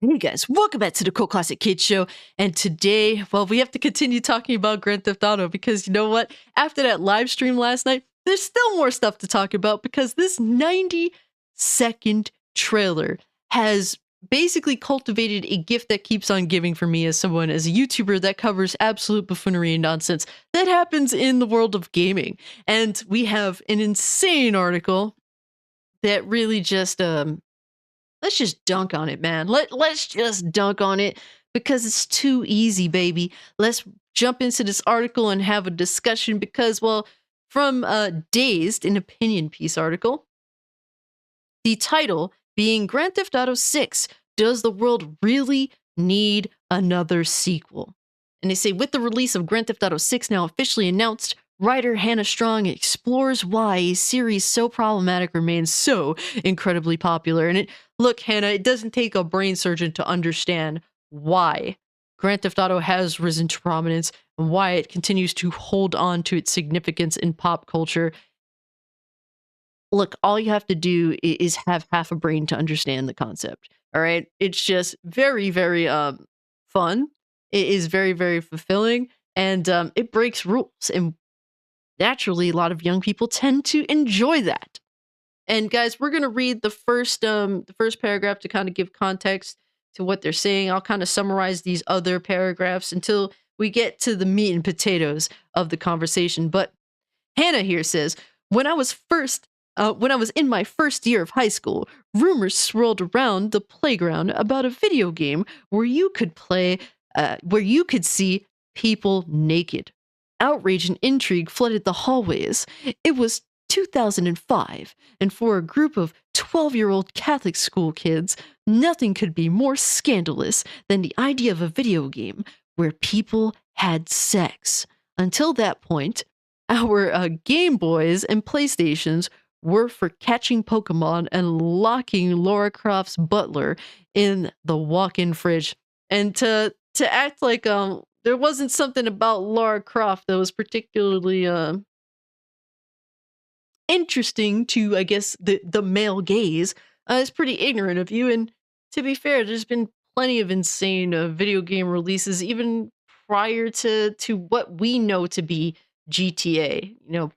Hey guys, welcome back to the Cool Classic Kids Show. And today, well, we have to continue talking about Grand Theft Auto because you know what? After that live stream last night, there's still more stuff to talk about because this 90-second trailer has basically cultivated a gift that keeps on giving for me as a YouTuber that covers absolute buffoonery and nonsense that happens in the world of gaming. And we have an insane article that really just let's just dunk on it, man. Let's just dunk on it because it's too easy, baby. Let's jump into this article and have a discussion because, well, from Dazed, an opinion piece article, the title being Grand Theft Auto 6, does the world really need another sequel? And they say, with the release of Grand Theft Auto 6 now officially announced, writer Hannah Strong explores why a series so problematic remains so incredibly popular. And look, Hannah, it doesn't take a brain surgeon to understand why Grand Theft Auto has risen to prominence and why it continues to hold on to its significance in pop culture. Look, all you have to do is have half a brain to understand the concept. All right. It's just very, very fun. It is very, very fulfilling, and it breaks rules. And naturally, a lot of young people tend to enjoy that. And guys, we're gonna read the first paragraph to kind of give context to what they're saying. I'll kind of summarize these other paragraphs until we get to the meat and potatoes of the conversation. But Hannah here says, when I was in my first year of high school, rumors swirled around the playground about a video game where you could see people naked. Outrage and intrigue flooded the hallways. It was 2005, and for a group of 12-year-old Catholic school kids, nothing could be more scandalous than the idea of a video game where people had sex. Until that point, our Game Boys and PlayStations were for catching Pokemon and locking Lara Croft's butler in the walk-in fridge. And to act like there wasn't something about Lara Croft that was particularly interesting to, I guess, the male gaze is pretty ignorant of you. And to be fair, there's been plenty of insane video game releases even prior to what we know to be GTA. You know,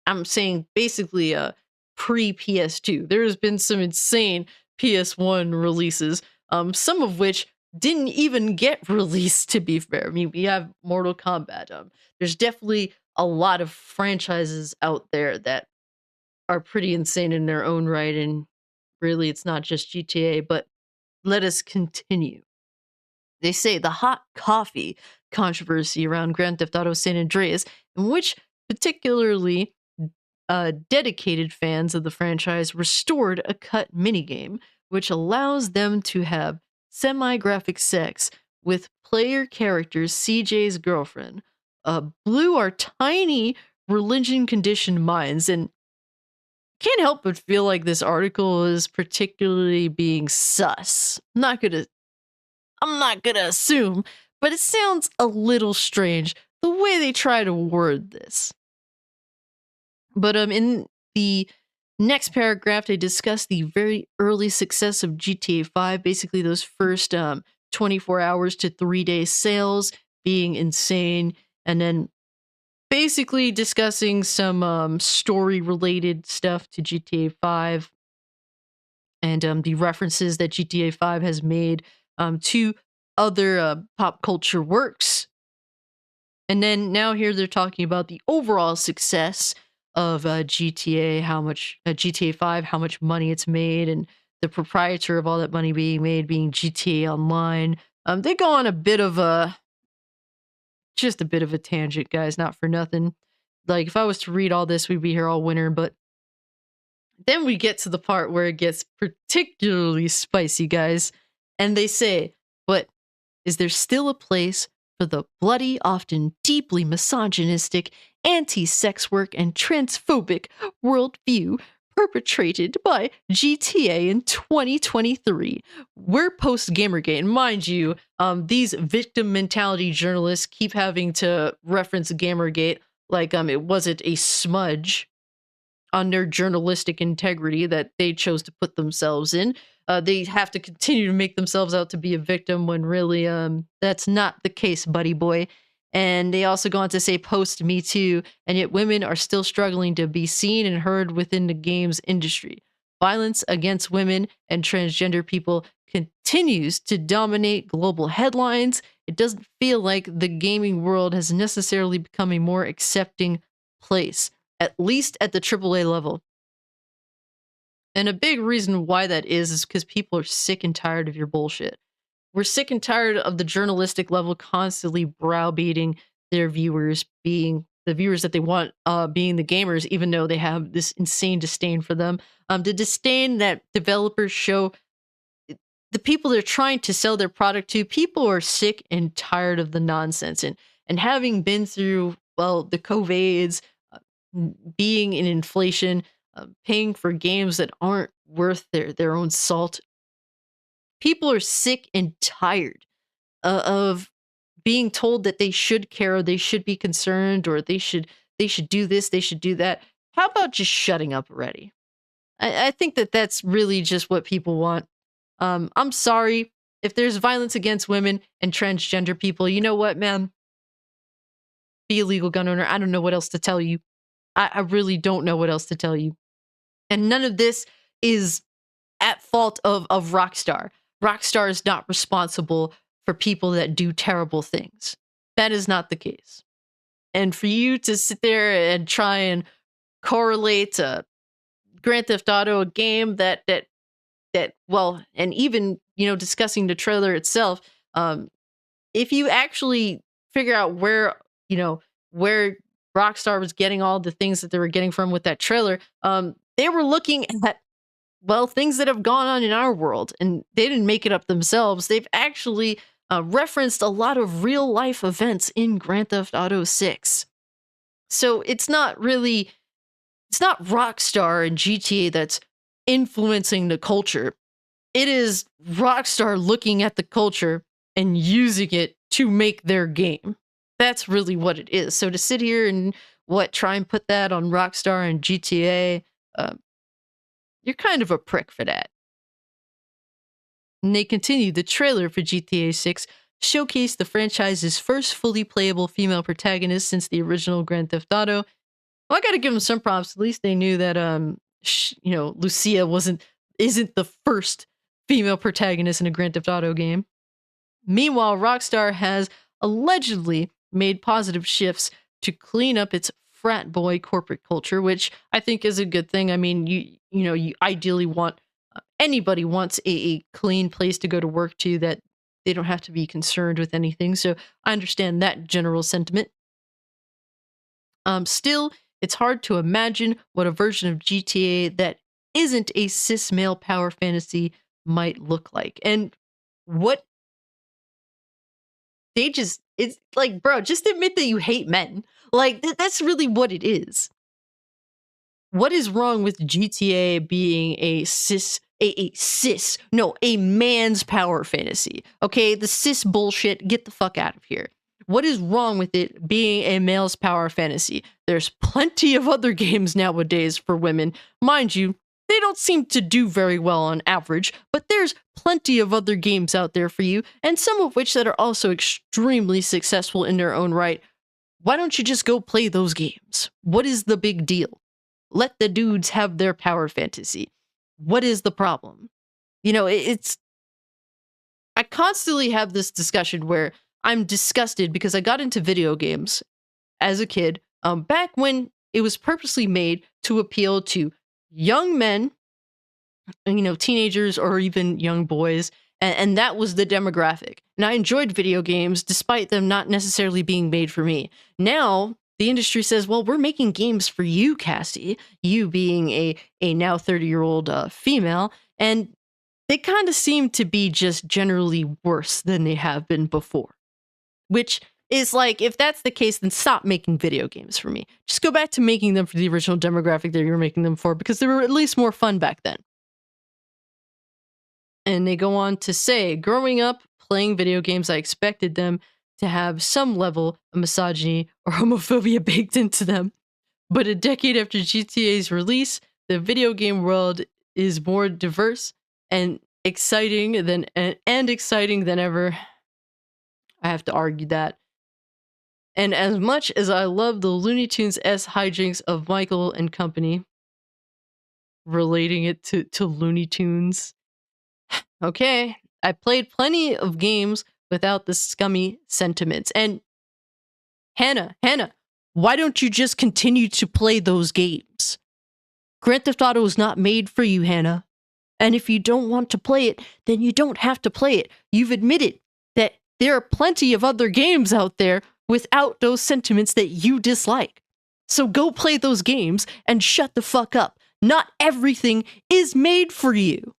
I'm saying basically pre PS2. There has been some insane PS1 releases, some of which didn't even get released, to be fair. I mean, we have Mortal Kombat. There's definitely a lot of franchises out there that are pretty insane in their own right, and really it's not just GTA, but let us continue. They say the hot coffee controversy around Grand Theft Auto San Andreas, in which particularly dedicated fans of the franchise restored a cut minigame, which allows them to have semi-graphic sex with player characters CJ's girlfriend, blew our tiny religion-conditioned minds, and can't help but feel like this article is particularly being sus. I'm not gonna assume, but it sounds a little strange the way they try to word this. But in the next paragraph, they discuss the very early success of GTA 5, basically those first 24 hours to 3-day sales being insane, and then basically discussing some story-related stuff to GTA 5 and the references that GTA 5 has made to other pop culture works. And then now here they're talking about the overall success of GTA 5, how much money it's made, and the proprietor of all that money being made being GTA Online. They go on just a bit of a tangent, guys, not for nothing. Like, if I was to read all this, we'd be here all winter, but then we get to the part where it gets particularly spicy, guys. And they say, but is there still a place for the bloody, often deeply misogynistic, anti-sex work and transphobic worldview perpetrated by GTA in 2023? We're post-Gamergate, and mind you, these victim mentality journalists keep having to reference Gamergate like it wasn't a smudge on their journalistic integrity that they chose to put themselves in. they have to continue to make themselves out to be a victim when really that's not the case, buddy boy. And they also go on to say post Me Too, and yet women are still struggling to be seen and heard within the games industry. Violence against women and transgender people continues to dominate global headlines. It doesn't feel like the gaming world has necessarily become a more accepting place, at least at the AAA level. And a big reason why that is because people are sick and tired of your bullshit. We're sick and tired of the journalistic level constantly browbeating their viewers, being the viewers that they want, being the gamers, even though they have this insane disdain for them. The disdain that developers show the people they're trying to sell their product to. People are sick and tired of the nonsense, and having been through, well, the COVIDs, being in inflation, paying for games that aren't worth their own salt. People are sick and tired of being told that they should care, or they should be concerned, or they should do this, they should do that. How about just shutting up already? I think that that's really just what people want. I'm sorry if there's violence against women and transgender people. You know what, man? Be a legal gun owner. I don't know what else to tell you. I really don't know what else to tell you. And none of this is at fault of Rockstar. Rockstar is not responsible for people that do terrible things. That is not the case. And for you to sit there and try and correlate Grand Theft Auto, a game that well, and even discussing the trailer itself, if you actually figure out where Rockstar was getting all the things that they were getting from with that trailer, they were looking at, well, things that have gone on in our world, and they didn't make it up themselves. They've actually referenced a lot of real life events in Grand Theft Auto 6. So it's not Rockstar and GTA that's influencing the culture. It is Rockstar looking at the culture and using it to make their game. That's really what it is. So to sit here and try and put that on Rockstar and GTA, you're kind of a prick for that. And they continue. The trailer for GTA 6 showcased the franchise's first fully playable female protagonist since the original Grand Theft Auto. Well, I gotta give them some props. At least they knew that Lucia isn't the first female protagonist in a Grand Theft Auto game. Meanwhile, Rockstar has allegedly made positive shifts to clean up its frat boy corporate culture, which I think is a good thing. I mean, you ideally want, anybody wants a clean place to go to work to, that they don't have to be concerned with anything. So I understand that general sentiment. Still, it's hard to imagine what a version of GTA that isn't a cis male power fantasy might look like. And what it's like, bro, just admit that you hate men. Like, that's really what it is. What is wrong with GTA being a man's power fantasy? Okay, the cis bullshit, get the fuck out of here. What is wrong with it being a male's power fantasy? There's plenty of other games nowadays for women. Mind you, they don't seem to do very well on average, but there's plenty of other games out there for you, and some of which that are also extremely successful in their own right. Why don't you just go play those games? What is the big deal? Let the dudes have their power fantasy. What is the problem? I constantly have this discussion where I'm disgusted because I got into video games as a kid, back when it was purposely made to appeal to young men, teenagers or even young boys, and that was the demographic. And I enjoyed video games despite them not necessarily being made for me. Now, the industry says, well, we're making games for you, Cassie, you being a now 30-year-old female, and they kind of seem to be just generally worse than they have been before. Which is like, if that's the case, then stop making video games for me. Just go back to making them for the original demographic that you were making them for, because they were at least more fun back then. And they go on to say, growing up playing video games, I expected them to have some level of misogyny or homophobia baked into them. But a decade after GTA's release, the video game world is more diverse and exciting than and exciting than ever. I have to argue that. And as much as I love the Looney Tunes S hijinks of Michael and company, relating it to Looney Tunes. Okay, I played plenty of games without the scummy sentiments. And Hannah, why don't you just continue to play those games? Grand Theft Auto is not made for you, Hannah. And if you don't want to play it, then you don't have to play it. You've admitted that there are plenty of other games out there without those sentiments that you dislike. So go play those games and shut the fuck up. Not everything is made for you.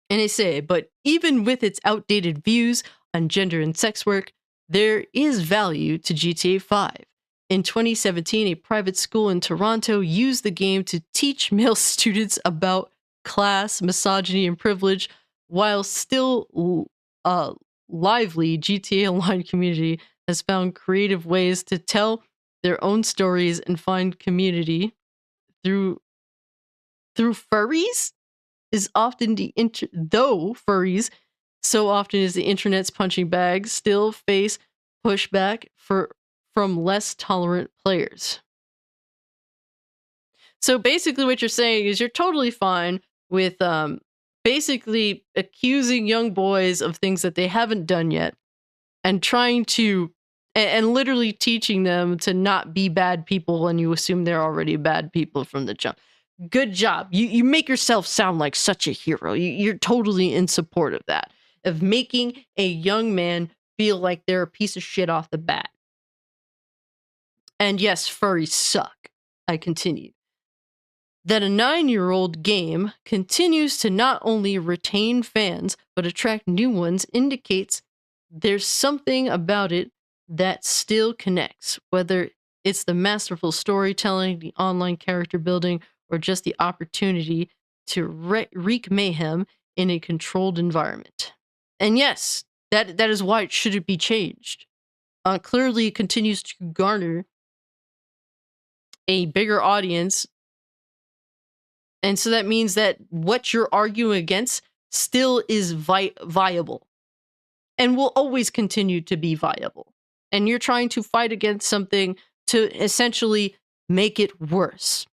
And I say, but even with its outdated views on gender and sex work, there is value to GTA 5. In 2017, a private school in Toronto used the game to teach male students about class, misogyny, and privilege, while still lively. GTA Online community has found creative ways to tell their own stories and find community through furries. Is often though furries so often is the internet's punching bag, still face pushback from less tolerant players. So basically what you're saying is you're totally fine with basically accusing young boys of things that they haven't done yet and trying to and literally teaching them to not be bad people, and you assume they're already bad people from the jump. Good job. You make yourself sound like such a hero. You're totally in support of that, of making a young man feel like they're a piece of shit off the bat. And yes, furries suck. I continue. That a 9-year-old game continues to not only retain fans, but attract new ones indicates there's something about it that still connects, whether it's the masterful storytelling, the online character building, or just the opportunity to wreak mayhem in a controlled environment. And yes, that is why it shouldn't be changed. Clearly, it continues to garner a bigger audience, and so that means that what you're arguing against still is viable, and will always continue to be viable. And you're trying to fight against something to essentially make it worse,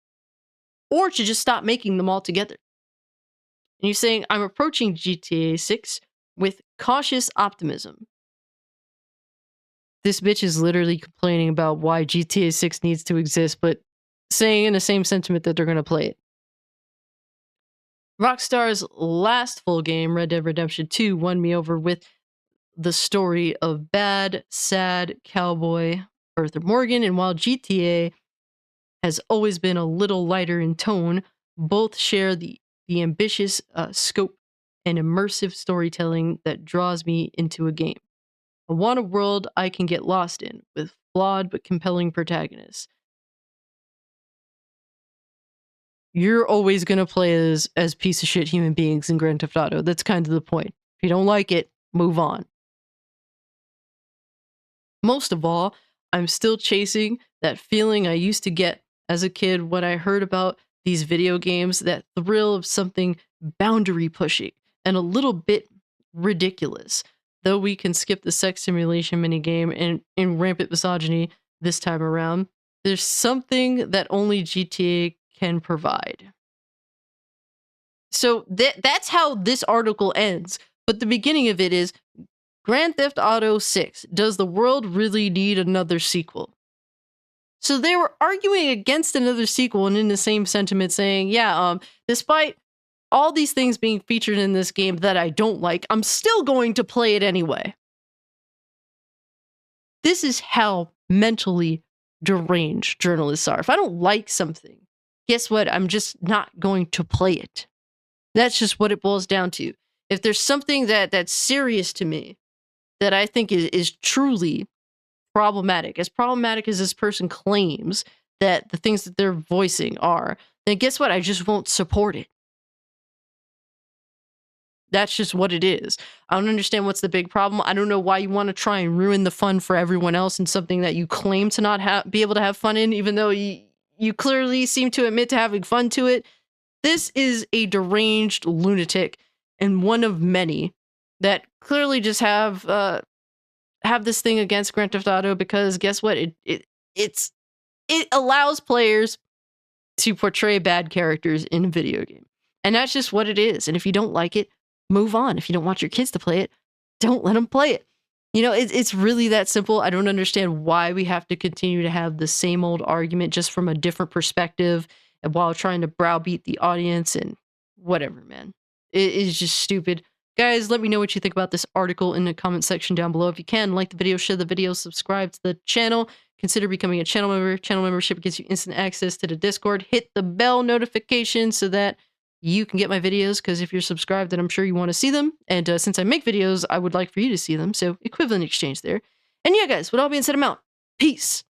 or to just stop making them altogether. And you're saying, I'm approaching GTA 6 with cautious optimism. This bitch is literally complaining about why GTA 6 needs to exist, but saying in the same sentiment that they're going to play it. Rockstar's last full game, Red Dead Redemption 2, won me over with the story of bad, sad cowboy Arthur Morgan, and while GTA has always been a little lighter in tone, both share the ambitious scope and immersive storytelling that draws me into a game. I want a world I can get lost in, with flawed but compelling protagonists. You're always going to play as piece of shit human beings in Grand Theft Auto. That's kind of the point. If you don't like it, move on. Most of all, I'm still chasing that feeling I used to get as a kid when I heard about these video games, that thrill of something boundary pushing and a little bit ridiculous. Though we can skip the sex simulation minigame and rampant misogyny this time around, there's something that only GTA can provide. So that's how this article ends. But the beginning of it is, Grand Theft Auto 6, does the world really need another sequel? So they were arguing against another sequel, and in the same sentiment saying, yeah, despite all these things being featured in this game that I don't like, I'm still going to play it anyway. This is how mentally deranged journalists are. If I don't like something, guess what? I'm just not going to play it. That's just what it boils down to. If there's something that's serious to me, that I think is truly problematic as this person claims that the things that they're voicing are, then guess what? I just won't support it. That's just what it is. I don't understand what's the big problem. I don't know why you want to try and ruin the fun for everyone else in something that you claim to not be able to have fun in, even though you clearly seem to admit to having fun to it. This is a deranged lunatic and one of many that clearly just have this thing against Grand Theft Auto because guess what? It allows players to portray bad characters in a video game. And that's just what it is. And if you don't like it, move on. If you don't want your kids to play it, don't let them play it. You know, it's really that simple. I don't understand why we have to continue to have the same old argument just from a different perspective and while trying to browbeat the audience and whatever, man. It is just stupid. Guys, let me know what you think about this article in the comment section down below. If you can, like the video, share the video, subscribe to the channel. Consider becoming a channel member. Channel membership gives you instant access to the Discord. Hit the bell notification so that you can get my videos, because if you're subscribed, then I'm sure you want to see them. And since I make videos, I would like for you to see them. So equivalent exchange there. And yeah, guys, with all being said, I'm out. Peace.